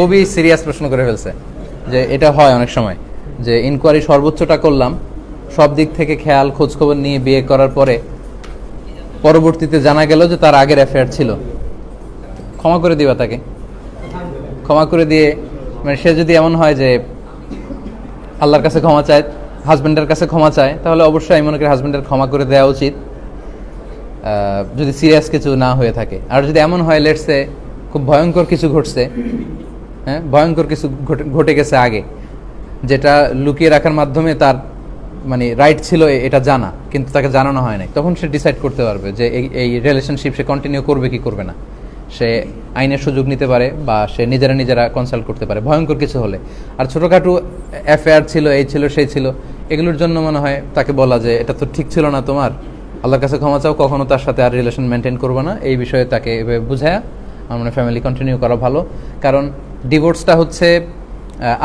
খুবই সিরিয়াস প্রশ্ন করে ফেলছে, যে এটা হয় অনেক সময় যে ইনকোয়ারি সর্বোচ্চটা করলাম, সব দিক থেকে খেয়াল খোঁজখবর নিয়ে বিয়ে করার পরে পরবর্তীতে জানা গেল যে তার আগের অ্যাফেয়ার ছিল। ক্ষমা করে দিবা তাকে? ক্ষমা করে দিয়ে মানে সে যদি এমন হয় যে আল্লাহর কাছে ক্ষমা চায়, হাজব্যান্ডের কাছে ক্ষমা চায়, তাহলে অবশ্যই আমি মনে করি হাজব্যান্ডের ক্ষমা করে দেওয়া উচিত, যদি সিরিয়াস কিছু না হয়ে থাকে। আর যদি এমন হয় লেটসে খুব ভয়ঙ্কর কিছু ঘটছে, হ্যাঁ ভয়ঙ্কর কিছু ঘটে গেছে আগে, যেটা লুকিয়ে রাখার মাধ্যমে তার মানে রাইট ছিল এটা জানা, কিন্তু তাকে জানানো হয় নাই, তখন সে ডিসাইড করতে পারবে যে এই রিলেশনশিপ সে কন্টিনিউ করবে কি করবে না। সে আইনের সুযোগ নিতে পারে বা সে নিজেরা কনসাল্ট করতে পারে ভয়ঙ্কর কিছু হলে। আর ছোটোখাটো অ্যাফেয়ার ছিল, এই ছিল সেই ছিল, এগুলোর জন্য মনে হয় তাকে বলা যে এটা তো ঠিক ছিল না তোমার, আল্লাহর কাছে ক্ষমা চাও, কখনো তার সাথে আর রিলেশন মেনটেন করবো না, এই বিষয়ে তাকে এভাবে বুঝায়া আমার মনে ফ্যামিলি কন্টিনিউ করা ভালো। কারণ ডিভোর্সটা হচ্ছে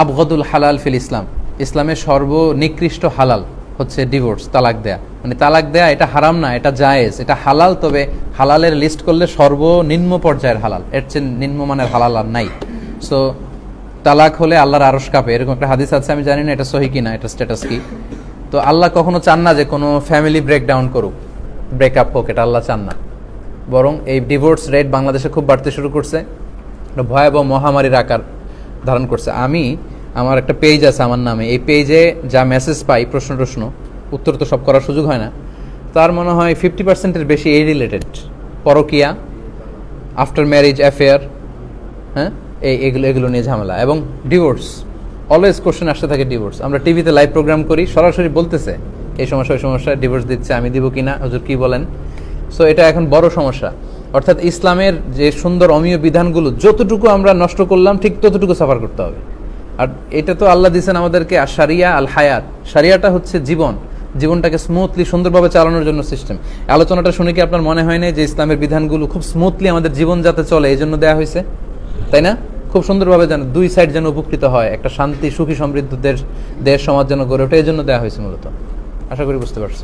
আবগদুল হালাল ফিল ইসলাম, ইসলামের সর্বনিকৃষ্ট হালাল হচ্ছে ডিভোর্স, তালাক দেয়া। মানে তালাক দেয়া এটা হারাম না, এটা জায়েজ, এটা হালাল, তবে হালালের লিস্ট করলে সর্বনিম্ন পর্যায়ের হালাল, এর চেয়ে নিম্নমানের হালাল আর নাই। সো তালাক হলে আল্লাহর আরশ কাঁপে, এরকম একটা হাদিস আছে, আমি জানি না এটা সহি কিনা, এটা স্ট্যাটাস কি। তো আল্লাহ কখনো চান না যে কোনো ফ্যামিলি ব্রেকডাউন করুক, ব্রেকআপ হোক, এটা আল্লাহ চান না। বরং এই ডিভোর্স রেট বাংলাদেশে খুব বাড়তে শুরু করছে, ভয়াবহ মহামারীর আকার ধারণ করছে। আমার একটা পেজ আছে আমার নামে, এই পেজে যা মেসেজ পাই, প্রশ্ন উত্তর তো সব করার সুযোগ হয় না, তার মনে হয় 50%-এর বেশি এই রিলেটেড, পরকিয়া, আফটার ম্যারেজ অ্যাফেয়ার, হ্যাঁ এগুলো নিয়ে ঝামেলা, এবং ডিভোর্স। অলওয়েজ কোশ্চেন আসতে থাকে ডিভোর্স। আমরা টিভিতে লাইভ প্রোগ্রাম করি, সরাসরি বলতেছে এই সমস্যা ওই সমস্যা, ডিভোর্স দিচ্ছে, আমি দিব কিনা, হুজুর কি বলেন। সো এটা এখন বড় সমস্যা। অর্থাৎ ইসলামের যে সুন্দর অমীয় বিধানগুলো যতটুকু আমরা নষ্ট করলাম, ঠিক ততটুকু সাফার করতে হবে। আর এটা তো আল্লাহ দিয়েছেন আমাদেরকে আর শারিয়া আল হায়াত, শারিয়াটা হচ্ছে জীবনটাকে স্মুথলি সুন্দরভাবে চালানোর জন্য সিস্টেম। আলোচনাটা শুনে কি আপনার মনে হয় না যে ইসলামের বিধানগুলো খুব স্মুথলি আমাদের জীবন যাতে চলে এই জন্য দেওয়া হয়েছে, তাই না? খুব সুন্দরভাবে যেন দুই সাইড যেন উপকৃত হয়, একটা শান্তি সুখী সমৃদ্ধ দেশ সমাজ যেন গড়ে ওঠে, এই জন্য দেওয়া হয়েছে মূলত। আশা করি বুঝতে পারছি।